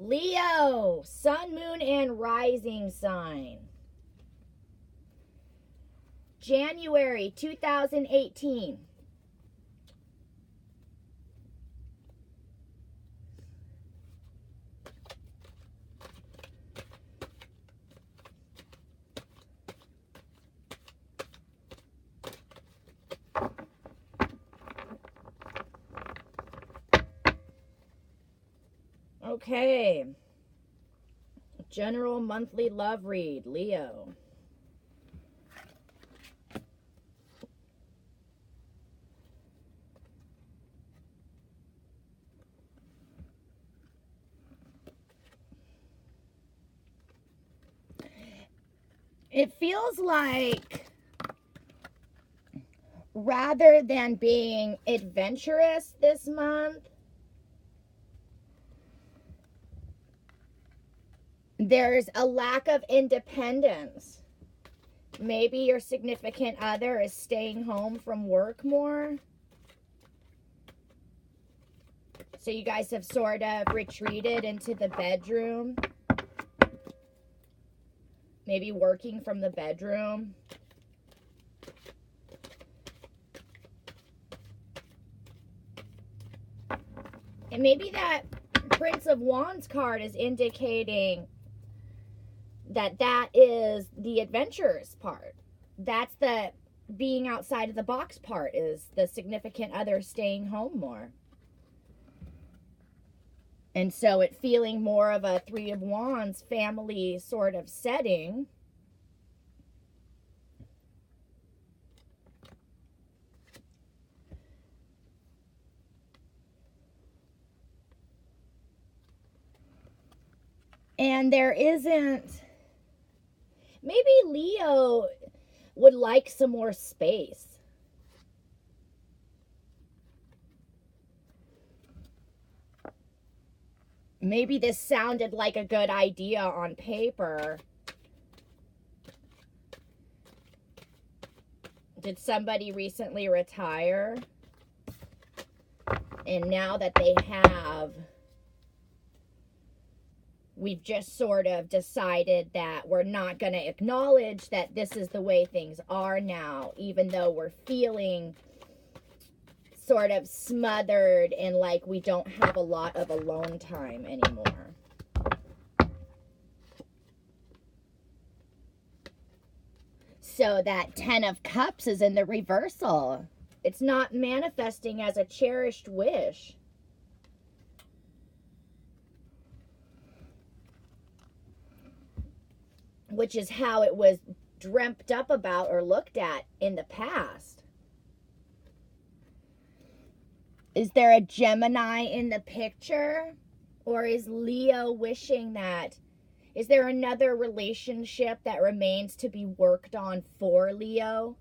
Leo, sun, moon, and rising sign. January 2018. Okay. General monthly love read, Leo. It feels like rather than being adventurous this month, there's a lack of independence. Maybe your significant other is staying home from work more. So you guys have sort of retreated into the bedroom. Maybe working from the bedroom. And maybe that Prince of Wands card is indicating that is the adventurous part. That's the being outside of the box part, is the significant other staying home more. And so it feeling more of a Three of Wands family sort of setting. And there isn't, maybe Leo would like some more space. Maybe this sounded like a good idea on paper. Did somebody recently retire? And now that they have, we've just sort of decided that we're not going to acknowledge that this is the way things are now, even though we're feeling sort of smothered and like we don't have a lot of alone time anymore. So that 10 of Cups is in the reversal. It's not manifesting as a cherished wish. Which is how it was dreamt up about or looked at in the past. Is there a Gemini in the picture? Or is Leo wishing that? Is there another relationship that remains to be worked on for Leo?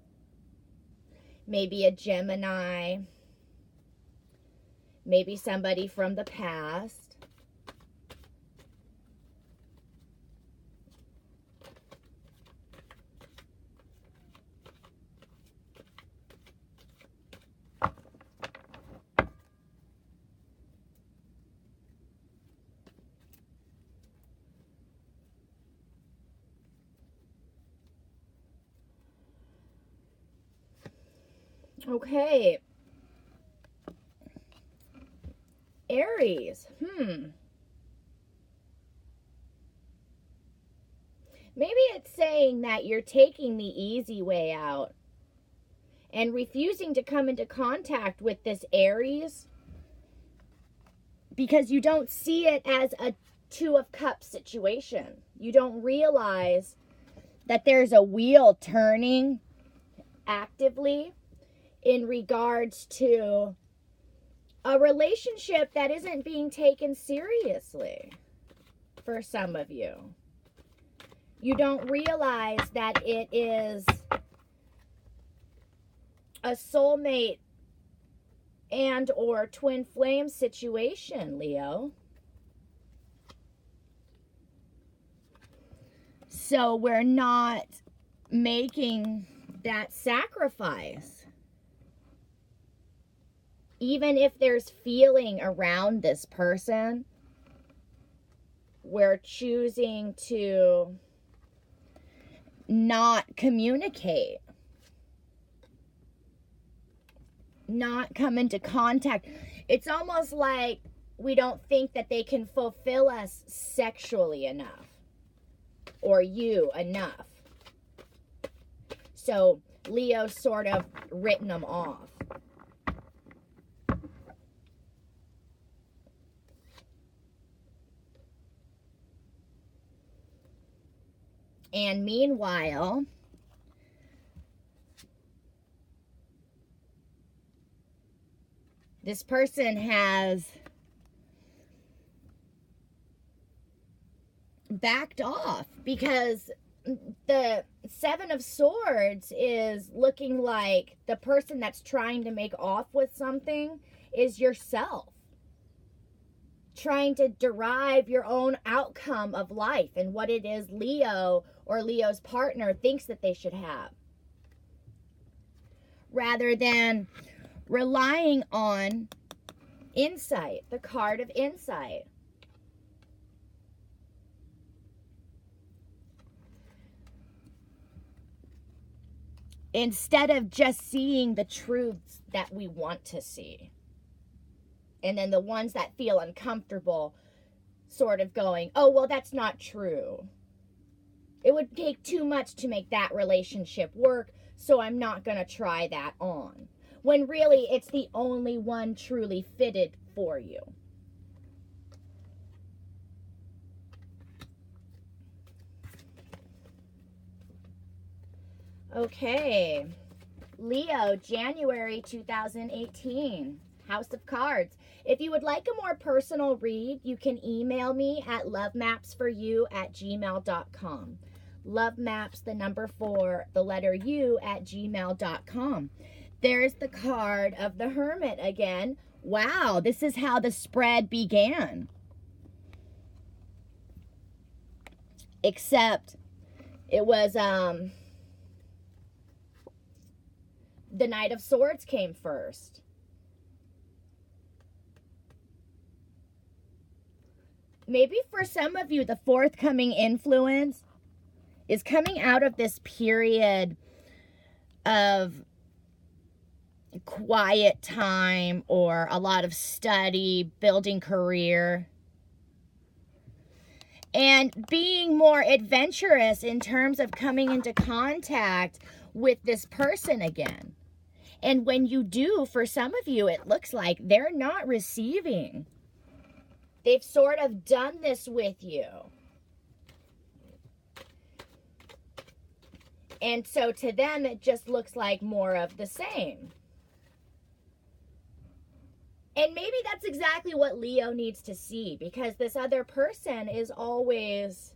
Maybe a Gemini. Maybe somebody from the past. Okay. Aries. Maybe it's saying that you're taking the easy way out and refusing to come into contact with this Aries because you don't see it as a Two of Cups situation. You don't realize that there's a wheel turning actively in regards to a relationship that isn't being taken seriously for some of you. You don't realize that it is a soulmate and or twin flame situation, Leo. So we're not making that sacrifice. Even if there's feeling around this person, we're choosing to not communicate, not come into contact. It's almost like we don't think that they can fulfill us sexually enough, or you enough. So Leo's sort of written them off. And meanwhile, this person has backed off because the Seven of Swords is looking like the person that's trying to make off with something is yourself. Trying to derive your own outcome of life and what it is Leo or Leo's partner thinks that they should have, rather than relying on insight, the card of insight. Instead of just seeing the truths that we want to see. And then the ones that feel uncomfortable sort of going, oh, well, that's not true. It would take too much to make that relationship work, so I'm not going to try that on. When really it's the only one truly fitted for you. Okay, Leo, January 2018, House of Cards. If you would like a more personal read, you can email me at lovemapsforyou@gmail.com. Lovemaps, the number 4, the letter U @gmail.com. There's the card of the Hermit again. Wow, this is how the spread began. Except it was the Knight of Swords came first. Maybe for some of you, the forthcoming influence is coming out of this period of quiet time or a lot of study, building career, and being more adventurous in terms of coming into contact with this person again. And when you do, for some of you, it looks like they're not receiving. They've sort of done this with you. And so to them, it just looks like more of the same. And maybe that's exactly what Leo needs to see, because this other person is always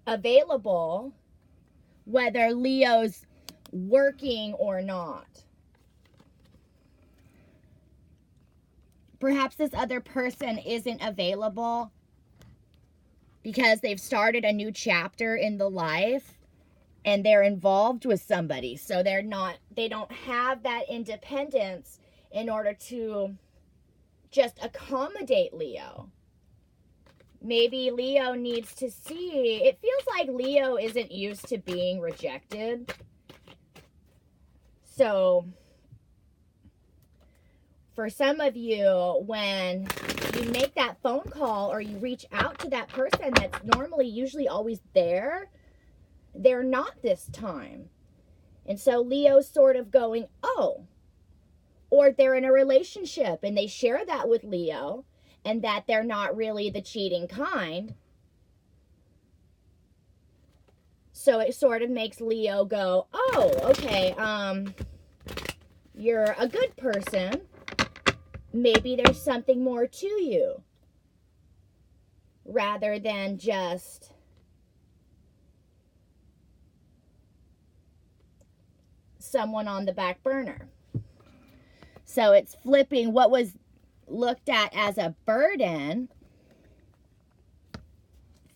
available, whether Leo's working or not. Perhaps this other person isn't available because they've started a new chapter in the life and they're involved with somebody. So they don't have that independence in order to just accommodate Leo. Maybe Leo needs to see, it feels like Leo isn't used to being rejected. So for some of you, when you make that phone call or you reach out to that person that's normally usually always there, they're not this time. And so Leo's sort of going, oh. Or they're in a relationship and they share that with Leo and that they're not really the cheating kind. So it sort of makes Leo go, oh, okay, you're a good person. Maybe there's something more to you. Rather than just someone on the back burner. So it's flipping what was looked at as a burden,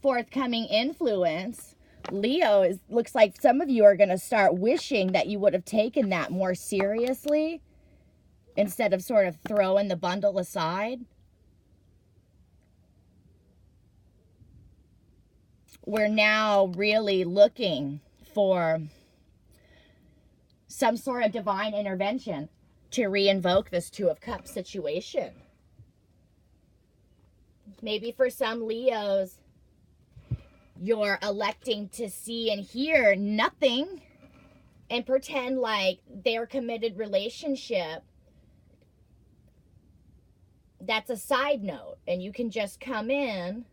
forthcoming influence. Leo, looks like some of you are going to start wishing that you would have taken that more seriously instead of sort of throwing the bundle aside. we're now really looking for some sort of divine intervention to re-invoke this Two of Cups situation. Maybe for some Leos, you're electing to see and hear nothing and pretend like their committed relationship, that's a side note, and you can just come in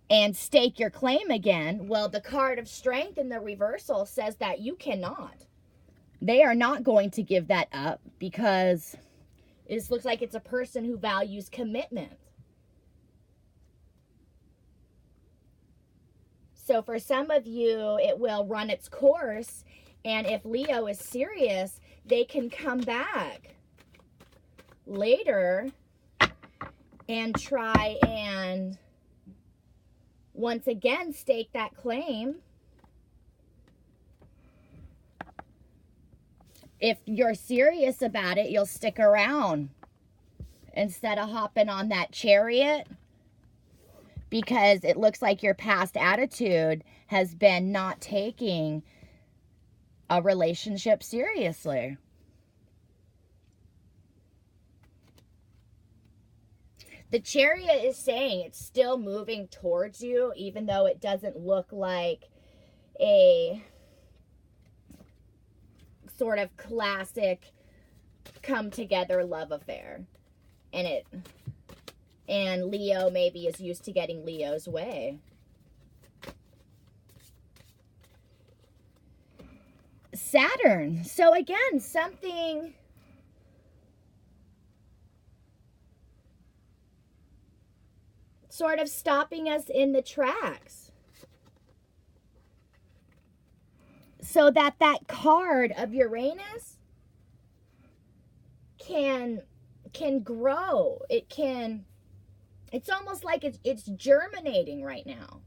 and stake your claim again. Well, the card of Strength in the reversal says that you cannot. They are not going to give that up, because it looks like it's a person who values commitment. So for some of you, it will run its course, and if Leo is serious, they can come back later and try and once again stake that claim. If you're serious about it, you'll stick around instead of hopping on that chariot, because it looks like your past attitude has been not taking a relationship seriously. The Chariot is saying it's still moving towards you, even though it doesn't look like a sort of classic come together love affair. And Leo maybe is used to getting Leo's way. Saturn. So again, something sort of stopping us in the tracks, so that card of Uranus can grow. It's almost like it's germinating right now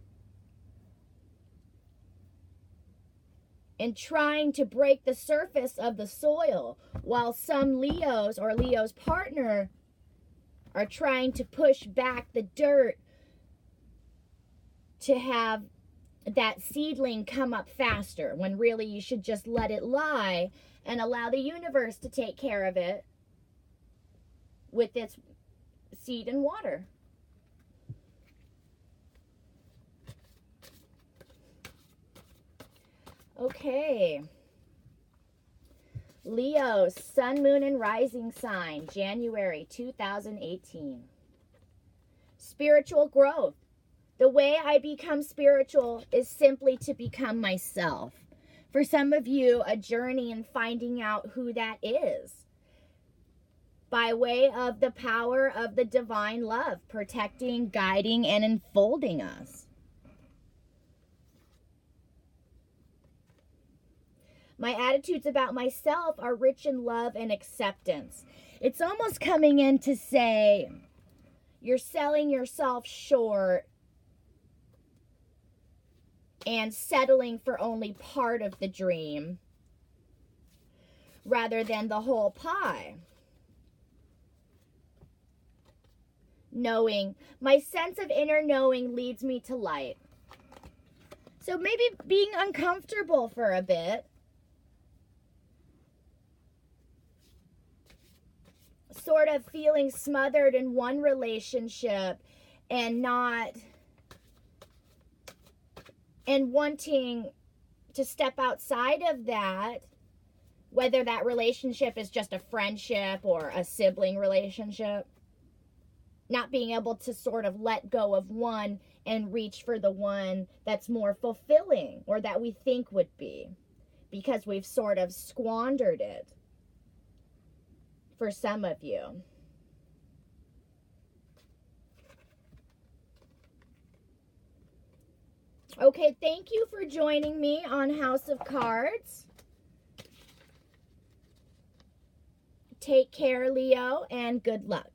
and trying to break the surface of the soil, while some Leos or Leo's partner are trying to push back the dirt to have that seedling come up faster, when really you should just let it lie and allow the universe to take care of it with its seed and water. Okay. Leo, Sun, Moon, and Rising sign, January 2018. Spiritual growth. The way I become spiritual is simply to become myself. For some of you, a journey in finding out who that is, by way of the power of the divine love, protecting, guiding, and enfolding us. My attitudes about myself are rich in love and acceptance. It's almost coming in to say you're selling yourself short and settling for only part of the dream rather than the whole pie. Knowing, my sense of inner knowing leads me to light. So maybe being uncomfortable for a bit, sort of feeling smothered in one relationship and wanting to step outside of that, whether that relationship is just a friendship or a sibling relationship, not being able to sort of let go of one and reach for the one that's more fulfilling, or that we think would be, because we've sort of squandered it. For some of you. Okay, thank you for joining me on House of Cards. Take care, Leo, and good luck.